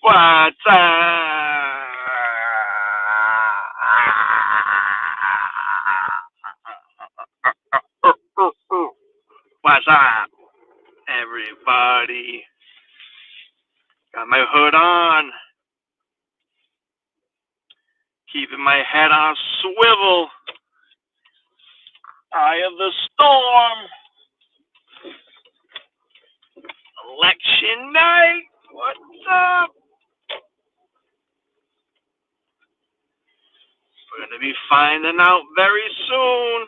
What's up? What's up, everybody? Got my hood on, keeping my head on swivel. Eye of the storm. Election night. What's up? We're gonna be finding out very soon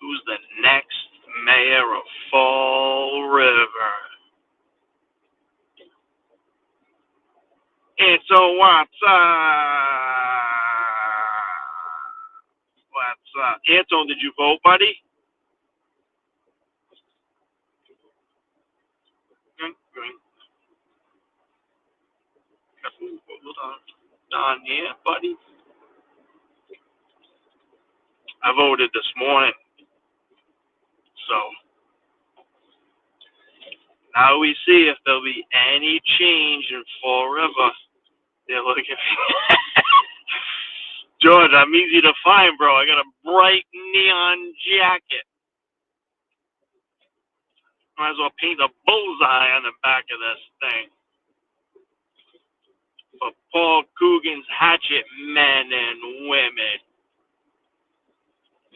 who's the next mayor of Fall River. It's a what's up? What's up? Anton, did you vote, buddy? Hold on. Don here, buddy. I voted this morning. So now we see if there'll be any change in Fall River. They're looking for George, I'm easy to find, bro. I got a bright neon jacket. Might as well paint a bullseye on the back of this thing. For Paul Coogan's hatchet men and women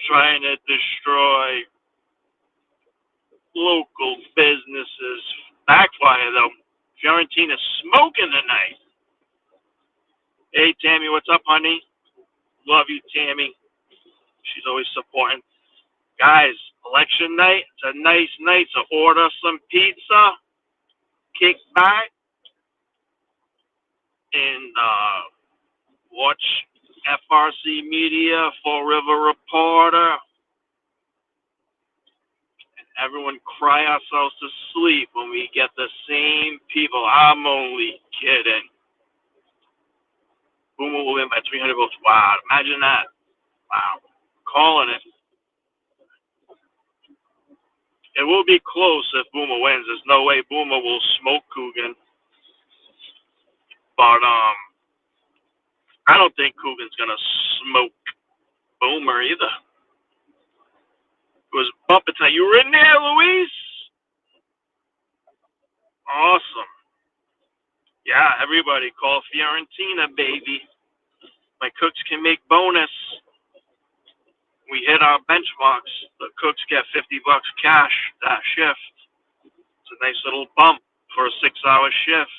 trying to destroy local businesses. Backfire, though. Fiorentina's smoking tonight. Hey, Tammy, what's up, honey? Love you, Tammy. She's always supporting. Guys, election night, it's a nice night to order some pizza, kick back, and watch FRC Media, Fall River Reporter, and everyone cry ourselves to sleep when we get the same people. I'm only kidding. Boomer will win by 300 votes. Wow, imagine that. Wow. Calling it. It will be close if Boomer wins. There's no way Boomer will smoke Coogan. But I don't think Coogan's gonna smoke Boomer either. It was bumping tonight. You were in there, Luis? Awesome. Yeah, everybody call Fiorentina, baby. My cooks can make bonus. We hit our benchmarks. The cooks get $50 cash that shift. It's a nice little bump for a 6-hour shift.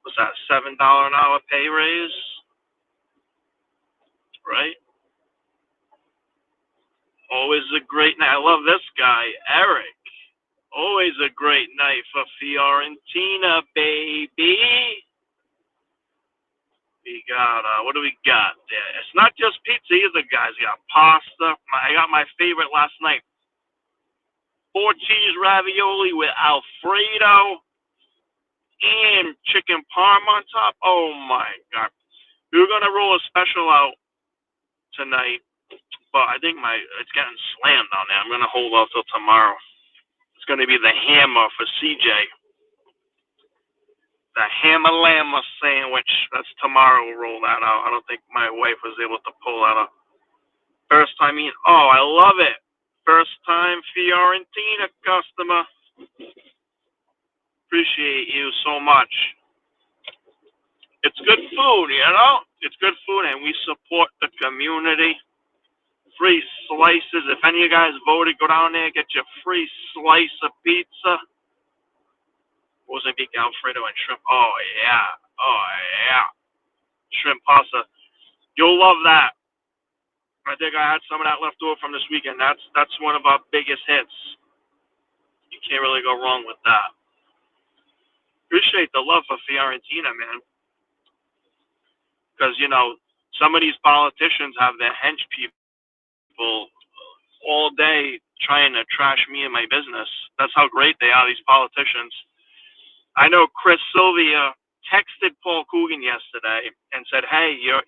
Was that $7 an hour pay raise? Right? Always a great night. I love this guy, Eric. Always a great night for Fiorentina, baby. We got, what do we got there? It's not just pizza either, guys. We got pasta. I got my favorite last night. 4 cheese ravioli with Alfredo and chicken parm on top. Oh, my God. We were going to roll a special out tonight, but I think it's getting slammed on there. I'm going to hold off till tomorrow. It's going to be the hammer for CJ. The hammer lammer sandwich. That's tomorrow. We'll roll that out. I don't think my wife was able to pull that up. First time eating. Oh, I love it. First time Fiorentina customer. Appreciate you so much. It's good food, you know? It's good food, and we support the community. Free slices. If any of you guys voted, go down there, get your free slice of pizza. Mozambique Alfredo and shrimp. Oh, yeah. Oh, yeah. Shrimp pasta. You'll love that. I think I had some of that left over from this weekend. That's one of our biggest hits. You can't really go wrong with that. Appreciate the love for Fiorentina, man. Because, some of these politicians have their hench people all day trying to trash me and my business. That's how great they are, these politicians. I know Chris Sylvia texted Paul Coogan yesterday and said, "Hey, your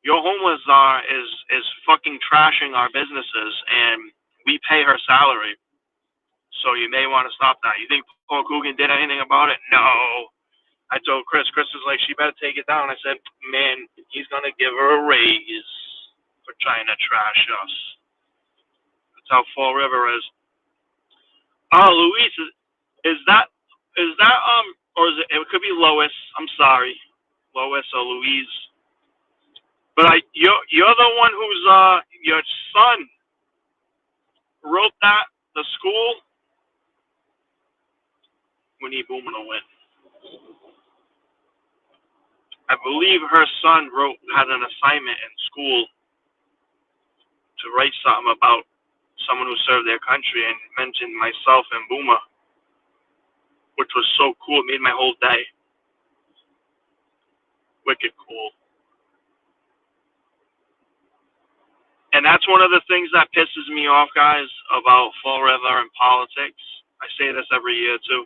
homeless czar is fucking trashing our businesses, and we pay her salary. So you may want to stop that. You think Paul Coogan did anything about it? No. I told Chris. Chris was like, she better take it down. I said, man, he's going to give her a raise for trying to trash us. That's how Fall River is. Oh, Luis, is that, or is it could be Lois. I'm sorry. Lois or Louise. But you're the one who's, your son wrote that, the school. We need Boomer to win. I believe her son had an assignment in school to write something about someone who served their country and mentioned myself and Boomer, which was so cool. It made my whole day. Wicked cool. And that's one of the things that pisses me off, guys, about Fall River and politics. I say this every year, too.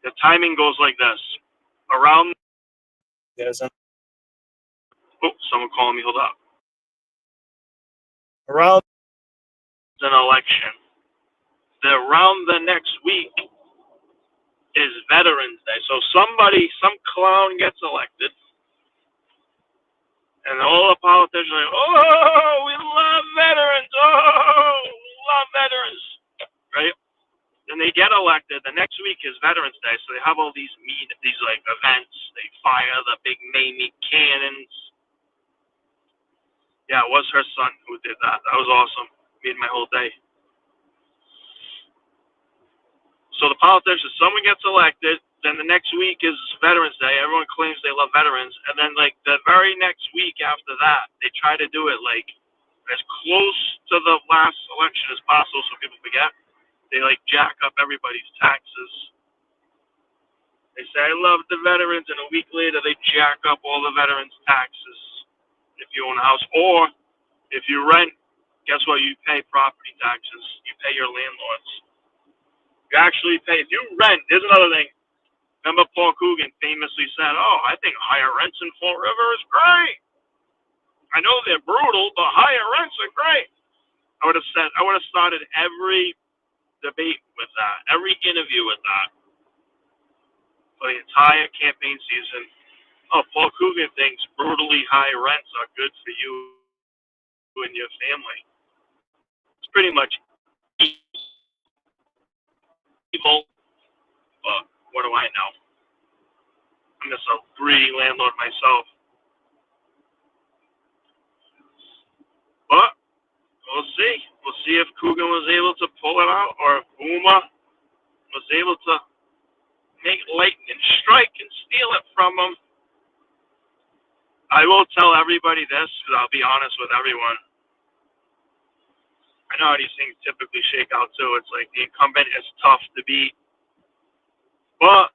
The timing goes like this. Around... Oh, someone calling me. Hold up. Around an election. Around the next week is Veterans Day. So some clown gets elected, and all the politicians are like, oh, we love veterans. Oh, we love veterans. Right? And they get elected. The next week is Veterans Day, so they have all these like events. They fire the big Mamie cannons. Yeah, it was her son who did that. That was awesome. Made my whole day. So the politicians, someone gets elected, then the next week is Veterans Day. Everyone claims they love veterans, and then like the very next week after that, they try to do it like as close to the last election as possible, so people forget. They like jack up everybody's taxes. They say, I love the veterans, and a week later they jack up all the veterans' taxes if you own a house. Or if you rent, guess what? You pay property taxes. You pay your landlords. You actually pay. If you rent, here's another thing. Remember Paul Coogan famously said, oh, I think higher rents in Fall River is great. I know they're brutal, but higher rents are great. I would have started every debate with that, every interview with that. For the entire campaign season, oh, Paul Coogan thinks brutally high rents are good for you and your family. It's pretty much evil, but what do I know? I'm just a greedy landlord myself. But we'll see. We'll see if Coogan was able to pull it out or if Boomer was able to make lightning strike and steal it from him. I will tell everybody this, because I'll be honest with everyone. I know how these things typically shake out, too. It's like the incumbent is tough to beat. But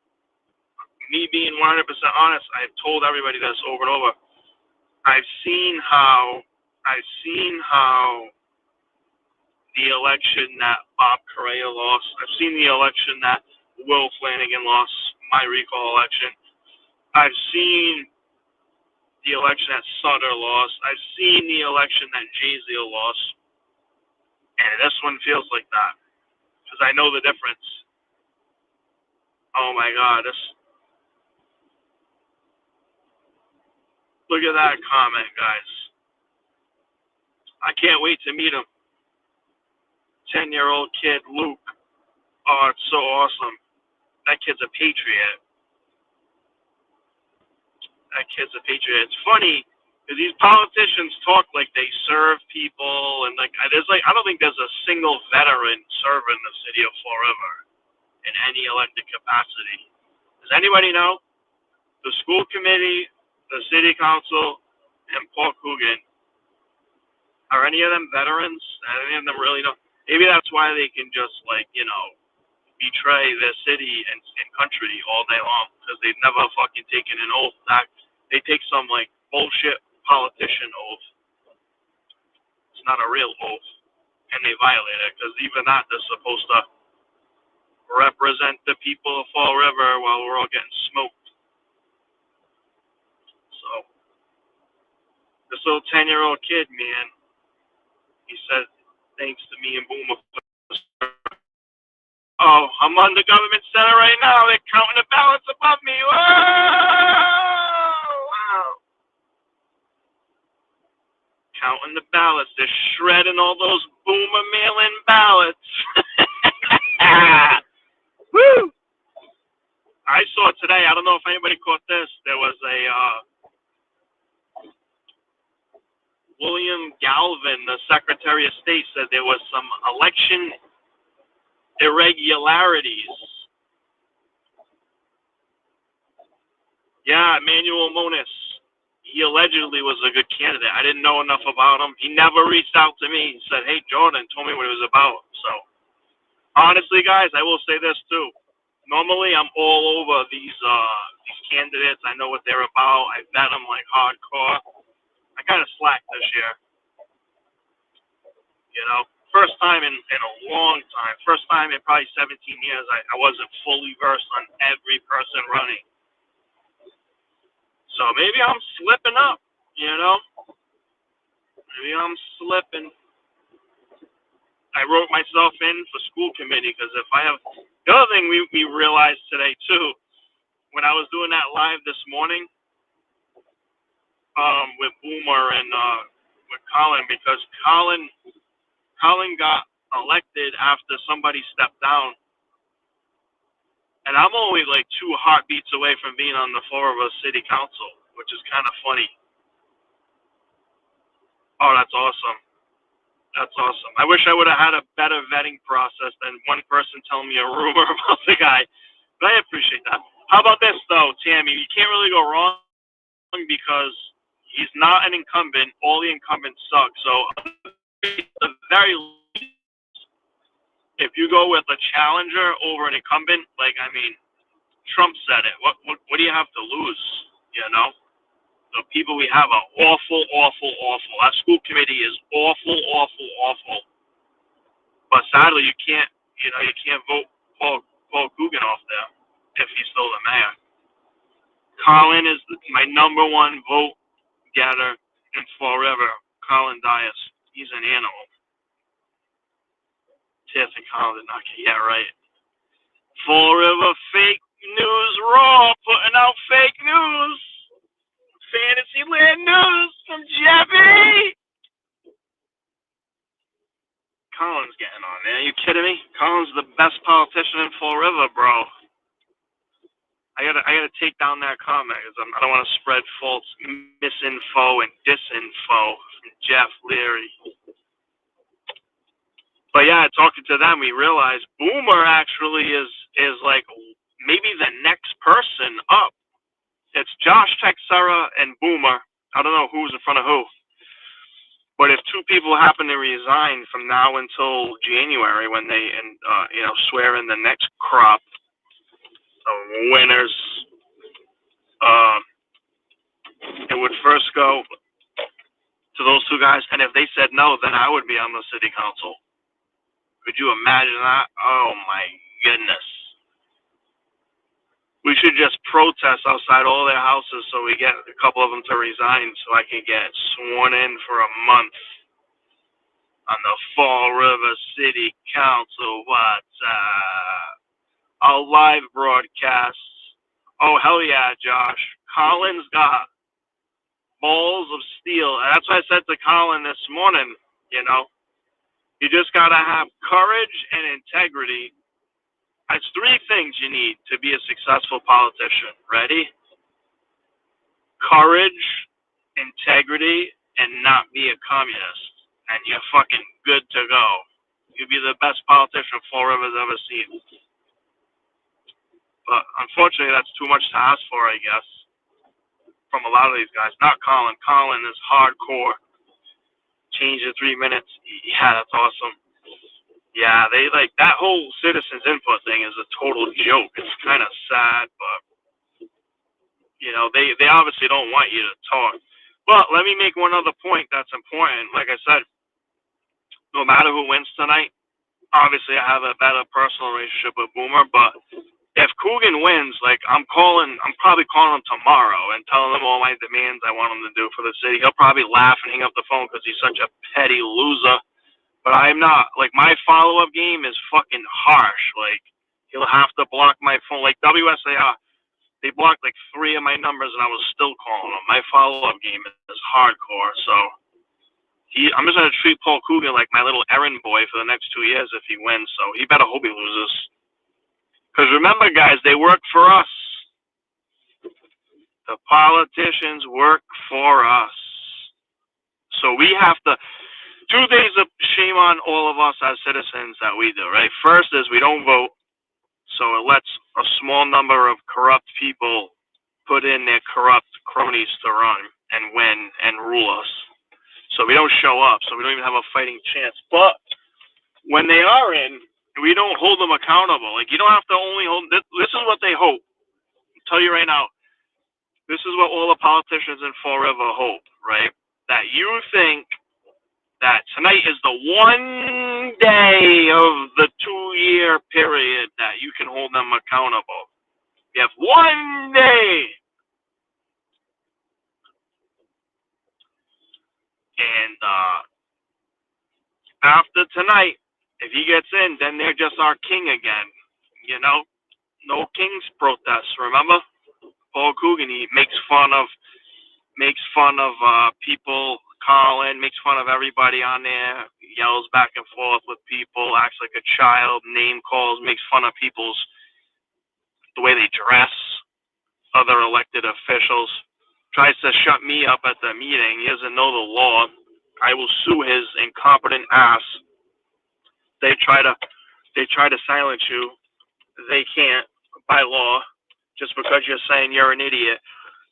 me being 100% honest, I've told everybody this over and over. I've seen how the election that Bob Correa lost. I've seen the election that Will Flanagan lost, my recall election. I've seen the election that Sutter lost. I've seen the election that Jaziel lost. And this one feels like that. Because I know the difference. Oh my God. Look at that comment, guys. I can't wait to meet him. 10-year-old kid, Luke. Oh, it's so awesome. That kid's a patriot. That kid's a patriot. It's funny because these politicians talk like they serve people, and like I don't think there's a single veteran serving the city of Fall River in any elected capacity. Does anybody know? The school committee, the city council, and Paul Coogan, are any of them veterans? Any of them really know? Maybe that's why they can just betray their city and country all day long, because they've never fucking taken an oath. They take some like bullshit politician oath. It's not a real oath, and they violate it, because even that, they're supposed to represent the people of Fall River while we're all getting smoked. So this little 10-year-old kid, man, he said thanks to me and Boomer. Oh, I'm on the government center right now. They're counting the ballots above me. Whoa! Wow. Counting the ballots. They're shredding all those boomer mail-in ballots. Woo! I saw today, I don't know if anybody caught this, there was a William Galvin, the Secretary of State, said there was some election irregularities. Yeah, Emmanuel Moniz. He allegedly was a good candidate. I didn't know enough about him. He never reached out to me and said, hey, Jordan, told me what it was about. So, honestly, guys, I will say this, too. Normally, I'm all over these candidates. I know what they're about. I bet them like hardcore. I kind of slacked this year. You know, first time in a long time. First time in probably 17 years, I wasn't fully versed on every person running. So maybe I'm slipping up, you know? Maybe I'm slipping. I wrote myself in for school committee because if I have... The other thing we realized today, too, when I was doing that live this morning with Boomer and with Colin, because Colin got elected after somebody stepped down. And I'm only like 2 heartbeats away from being on the floor of a city council, which is kind of funny. Oh, that's awesome. That's awesome. I wish I would have had a better vetting process than one person telling me a rumor about the guy. But I appreciate that. How about this, though, Tammy? You can't really go wrong because he's not an incumbent. All the incumbents suck. So, at the very least, if you go with a challenger over an incumbent, like, I mean, Trump said it. What do you have to lose? You know, the people we have are awful, awful, awful. Our school committee is awful, awful, awful. But sadly, you can't vote Paul Coogan off there if he's still the mayor. Colin is my number 1 vote getter in Fall River. Colin Dias. He's an animal. Tiff and Colin did not get right. Fall River fake news raw, putting out fake news. Fantasyland news from Jeffy. Colin's getting on there. Are you kidding me? Colin's the best politician in Fall River, bro. I gotta take down that comment because I don't want to spread false misinfo and disinfo from Jeff Leary. But yeah, talking to them, we realized Boomer actually is like maybe the next person up. It's Josh Texera and Boomer. I don't know who's in front of who. But if 2 people happen to resign from now until January, when they swear in the next crop of winners, it would first go to those 2 guys. And if they said no, then I would be on the city council. Could you imagine that? Oh my goodness. We should just protest outside all their houses so we get a couple of them to resign so I can get sworn in for a month on the Fall River City Council. What's a live broadcast? Oh, hell yeah, Josh. Colin's got balls of steel. And that's what I said to Colin this morning, you know. You just got to have courage and integrity. It's 3 things you need to be a successful politician. Ready? Courage, integrity, and not be a communist. And you're fucking good to go. You'll be the best politician Fall River's ever seen. But unfortunately, that's too much to ask for, I guess, from a lot of these guys. Not Colin. Colin is hardcore. Change in 3 minutes. Yeah, that's awesome. Yeah, they like that whole citizens input thing is a total joke. It's kind of sad, but you know, they obviously don't want you to talk. But let me make one other point that's important. Like I said, no matter who wins tonight, obviously I have a better personal relationship with Boomer, but if Coogan wins, like I'm probably calling him tomorrow and telling him all my demands I want him to do for the city. He'll probably laugh and hang up the phone because he's such a petty loser. But I'm not. Like, my follow-up game is fucking harsh. Like, he'll have to block my phone. Like, WSAR, they blocked like 3 of my numbers, and I was still calling them. My follow-up game is hardcore. So I'm just gonna treat Paul Coogan like my little errand boy for the next 2 years if he wins. So he better hope he loses. Because remember, guys, they work for us. The politicians work for us. So we have to. 2 things of shame on all of us as citizens that we do, right? First is we don't vote, so it lets a small number of corrupt people put in their corrupt cronies to run and win and rule us. So we don't show up, so we don't even have a fighting chance. But when they are in, we don't hold them accountable. Like, you don't have to only hold. This is what they hope. I'll tell you right now. This is what all the politicians in Fall River hope, right? That you think that tonight is the one day of the 2-year period that you can hold them accountable. You have one day. And after tonight, if he gets in, then they're just our king again. You know? No king's protests, remember? Paul Coogan, he makes fun of people calling, makes fun of everybody on there, yells back and forth with people, acts like a child, name calls, makes fun of people's the way they dress, other elected officials, tries to shut me up at the meeting. He doesn't know the law. I will sue his incompetent ass. They try to silence you. They can't by law just because you're saying you're an idiot.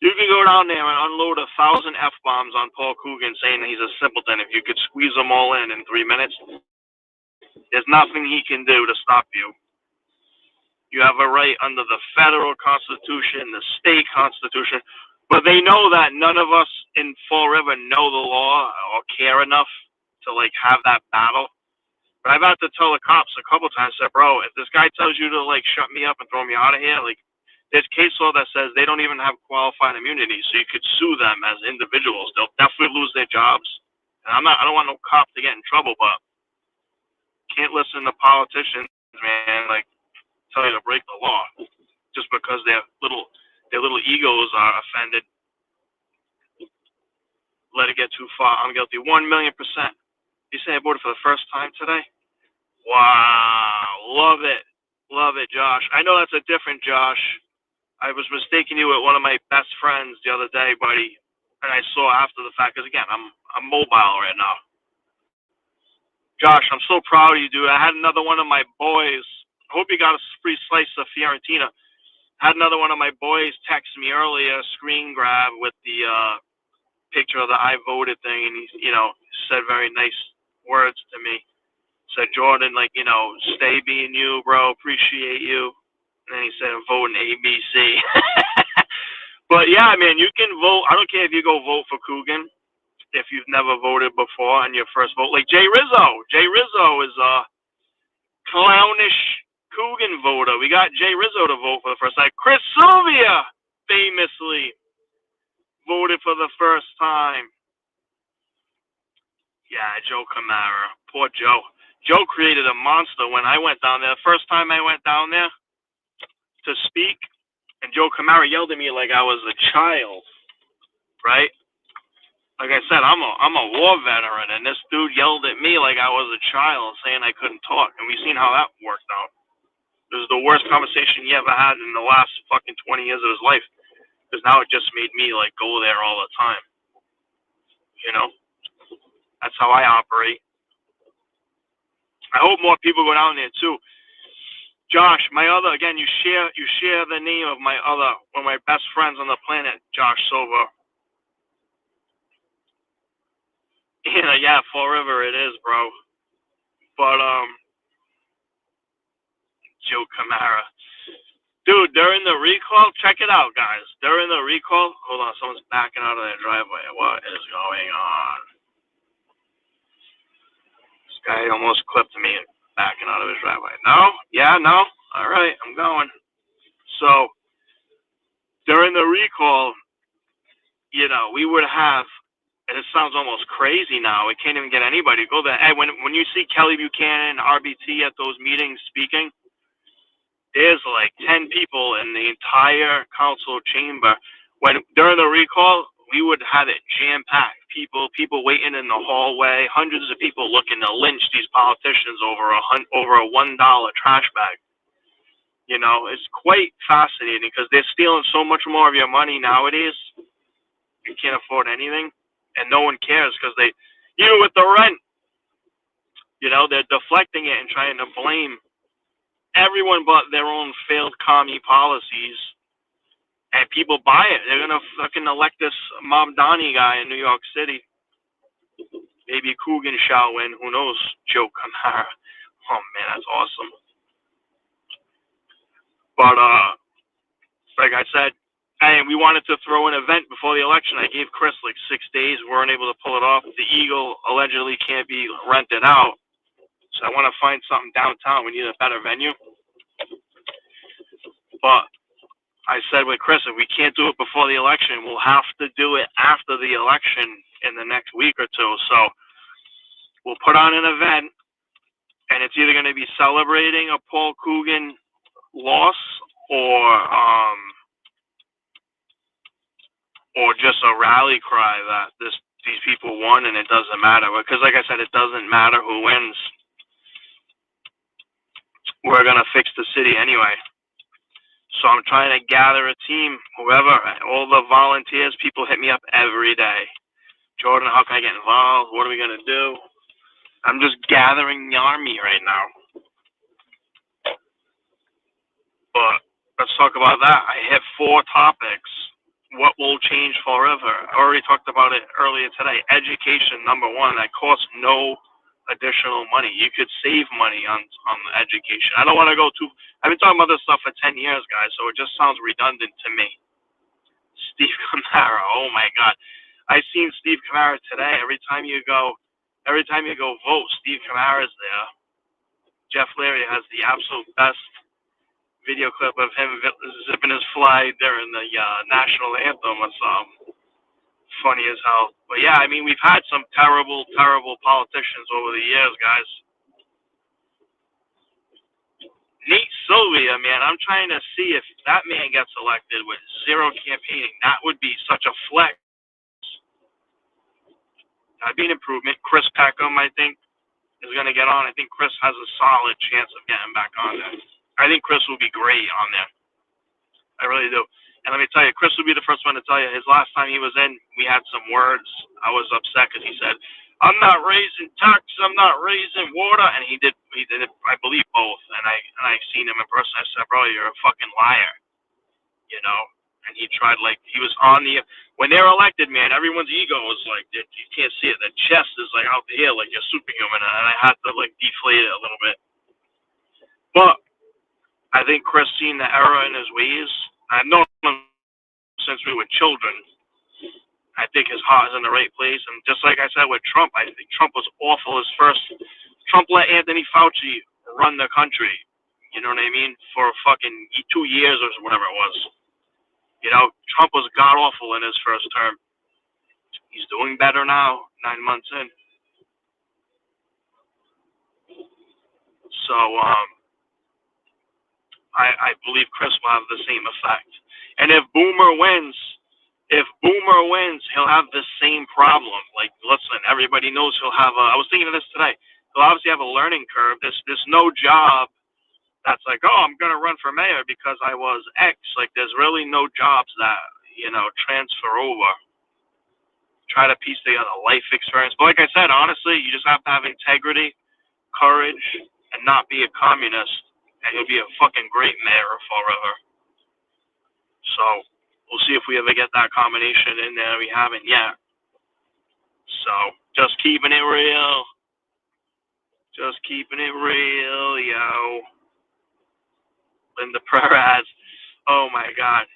You can go down there and unload 1,000 F-bombs on Paul Coogan saying he's a simpleton. If you could squeeze them all in 3 minutes, there's nothing he can do to stop you. You have a right under the federal constitution, the state constitution, but they know that none of us in Fall River know the law or care enough to like have that battle. But I've had to tell the cops a couple times, I said, bro, if this guy tells you to like shut me up and throw me out of here, like there's case law that says they don't even have qualified immunity, so you could sue them as individuals. They'll definitely lose their jobs. And I don't want no cop to get in trouble, but can't listen to politicians, man, like tell you to break the law just because their little egos are offended. Let it get too far. I'm guilty. 1,000,000%. You say I voted for the first time today? Wow. Love it. Love it, Josh. I know that's a different Josh. I was mistaking you with one of my best friends the other day, buddy, and I saw after the fact, because again, I'm mobile right now. Josh, I'm so proud of you, dude. I had another one of my boys. I hope you got a free slice of Fiorentina. Had another one of my boys text me earlier, screen grab with the picture of the I voted thing, and he, said very nice words to me. Said, Jordan, like, stay being you, bro. Appreciate you. And then he said, I'm voting ABC. But yeah, man, you can vote. I don't care if you go vote for Coogan if you've never voted before on your first vote. Like Jay Rizzo. Jay Rizzo is a clownish Coogan voter. We got Jay Rizzo to vote for the first time. Chris Sylvia famously voted for the first time. Yeah, Joe Camara. Poor Joe. Joe created a monster when I went down there. The first time I went down there to speak, and Joe Camara yelled at me like I was a child, right? Like I said, I'm a war veteran, and this dude yelled at me like I was a child, saying I couldn't talk, and we've seen how that worked out. This is the worst conversation he ever had in the last fucking 20 years of his life, because now it just made me like go there all the time. That's how I operate. I hope more people go down there too. Josh, my other, again, you share the name of one of my best friends on the planet, Josh Silver. Yeah, Fall River it is, bro. But Joe Camara, dude, during the recall, check it out, guys. During the recall, hold on, someone's backing out of their driveway. What is going on? This guy almost clipped me backing out of his driveway. No? Yeah, no? All right, I'm going. So during the recall, we would have, as sounds almost crazy now. We can't even get anybody to go there. Hey, when you see Kelly Buchanan, RBT at those meetings speaking, there's like 10 people in the entire council chamber. When during the recall, we would have it jam packed. People waiting in the hallway. Hundreds of people looking to lynch these politicians over a $1 trash bag. You know, it's quite fascinating because they're stealing so much more of your money nowadays. You can't afford anything, and no one cares because even with the rent, you know, they're deflecting it and trying to blame everyone but their own failed commie policies, and people buy it. They're gonna fucking elect this Mamdani guy in New York City. Maybe Coogan shall win. Who knows? Joe Camara. Oh man, that's awesome. But like I said, hey, we wanted to throw an event before the election. I gave Chris like 6 days. We weren't able to pull it off. The Eagle allegedly can't be rented out, so I want to find something downtown. We need a better venue. But I said with Chris, if we can't do it before the election, we'll have to do it after the election in the next week or two. So we'll put on an event, and it's either going to be celebrating a Paul Coogan loss or just a rally cry that these people won, and it doesn't matter. Because like I said, it doesn't matter who wins. We're going to fix the city anyway. So I'm trying to gather a team, whoever, all the volunteers. People hit me up every day. Jordan, how can I get involved? What are we going to do? I'm just gathering the army right now. But let's talk about that. I hit 4 topics. What will change forever? I already talked about it earlier today. Education, number 1. That costs no additional money. You could save money on education. I don't want to go too. I've been talking about this stuff for 10 years, guys, so it just sounds redundant to me. Steve Camara, oh my God. I seen Steve Camara today. Every time you go vote, Steve Camara's there. Jeff Leary has the absolute best video clip of him zipping his fly during the national anthem. It's funny as hell. But yeah, I mean, we've had some terrible, terrible politicians over the years, guys. Nate Sylvia, man, I'm trying to see if that man gets elected with 0 campaigning. That would be such a flex. That'd be an improvement. Chris Peckham, I think, is going to get on. I think Chris has a solid chance of getting back on there. I think Chris will be great on there. I really do. And let me tell you, Chris will be the first one to tell you, his last time he was in, we had some words. I was upset because he said, I'm not raising taxes, I'm not raising water. And he did, I believe, both. And I seen him in person. I said, bro, you're a fucking liar. You know? And he tried, like, he was on when they're elected, man, everyone's ego is like, you can't see it. The chest is like out here, like you're superhuman. And I had to, like, deflate it a little bit. But I think Chris seen the error in his ways. I've known him since we were children. I think his heart is in the right place. And just like I said with Trump, I think Trump was awful. Trump let Anthony Fauci run the country. You know what I mean? For fucking 2 years or whatever it was. You know, Trump was god awful in his first term. He's doing better now, 9 months in. So, I believe Chris will have the same effect. And if Boomer wins, he'll have the same problem. Like, listen, everybody knows he'll have I was thinking of this today. He'll obviously have a learning curve. There's no job that's like, oh, I'm going to run for mayor because I was X. Like, there's really no jobs that, you know, transfer over. Try to piece together life experience. But like I said, honestly, you just have to have integrity, courage, and not be a communist. And you'll be a fucking great mayor forever. So we'll see if we ever get that combination in there. We haven't yet. So just keeping it real. Just keeping it real, yo. Linda Perez. Oh my God.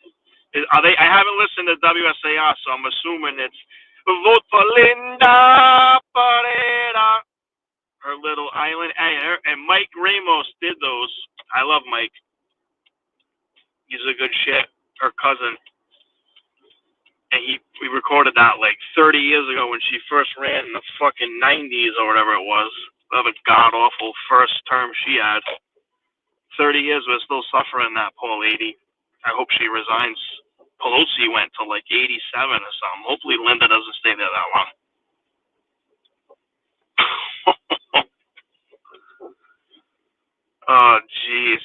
Are they? I haven't listened to WSAR, so I'm assuming it's vote for Linda Perez. Her little island. And Mike Ramos did those. I love Mike. He's a good shit. Her cousin. And we recorded that like 30 years ago when she first ran in the fucking 90s or whatever it was. Of a god awful first term she had. 30 years, we're still suffering that poor lady. I hope she resigns. Pelosi went to like 87 or something. Hopefully Linda doesn't stay there that long. Oh, jeez.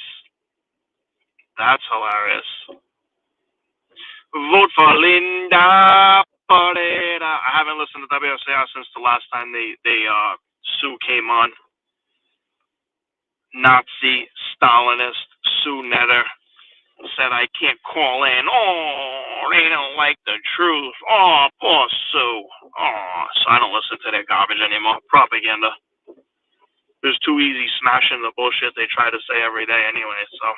That's hilarious. Vote for Linda Pareda. I haven't listened to WSAR since the last time Sue came on. Nazi, Stalinist, Sue Netter said I can't call in. Oh, they don't like the truth. Oh, poor Sue. Oh, so I don't listen to their garbage anymore. Propaganda. It's too easy smashing the bullshit they try to say every day anyway, so.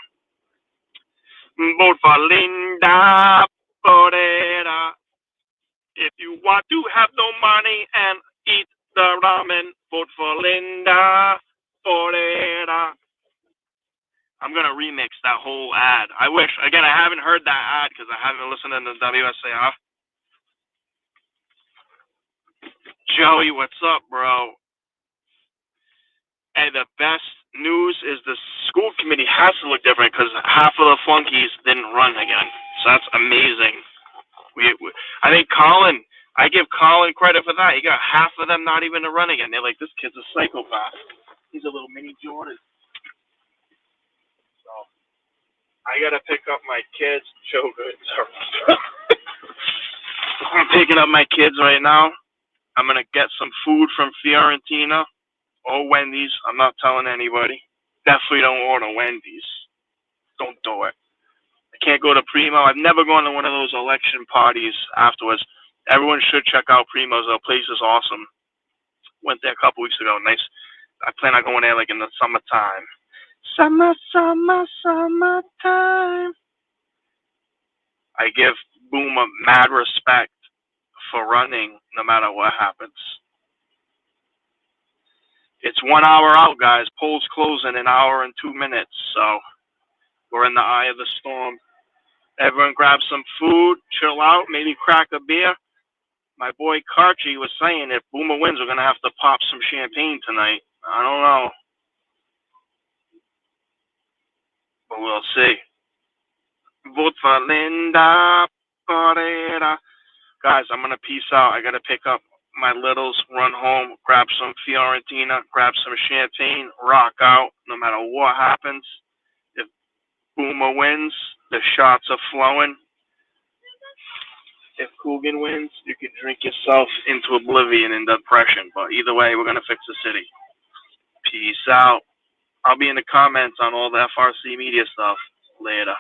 Vote for Linda Porera. If you want to have no money and eat the ramen, vote for Linda Porera. I'm going to remix that whole ad. I wish. Again, I haven't heard that ad because I haven't listened to the WSAR. Joey, what's up, bro? And the best news is the school committee has to look different because half of the flunkies didn't run again. So that's amazing. I think Colin, I give Colin credit for that. He got half of them not even to run again. They're like, this kid's a psychopath. He's a little mini Jordan. So I got to pick up my kids. Joe Goods. I'm picking up my kids right now. I'm going to get some food from Fiorentina or Wendy's. I'm not telling anybody. Definitely don't order Wendy's. Don't do it. I can't go to Primo. I've never gone to one of those election parties afterwards. Everyone should check out Primo's. The place is awesome. Went there a couple weeks ago. Nice. I plan on going there like in the summertime. Summertime. I give Boomer mad respect for running no matter what happens. It's 1 hour out, guys. Polls close in an hour and 2 minutes. So we're in the eye of the storm. Everyone grab some food, chill out, maybe crack a beer. My boy Karchi was saying if Boomer wins, we're going to have to pop some champagne tonight. I don't know. But we'll see. Vote for Linda Pareda. Guys, I'm going to peace out. I got to pick up my littles, run home, grab some Fiorentina, grab some champagne, rock out no matter what happens. If Boomer wins, the shots are flowing. If Coogan wins, you can drink yourself into oblivion and depression. But either way, we're going to fix the city. Peace out. I'll be in the comments on all the FRC media stuff later.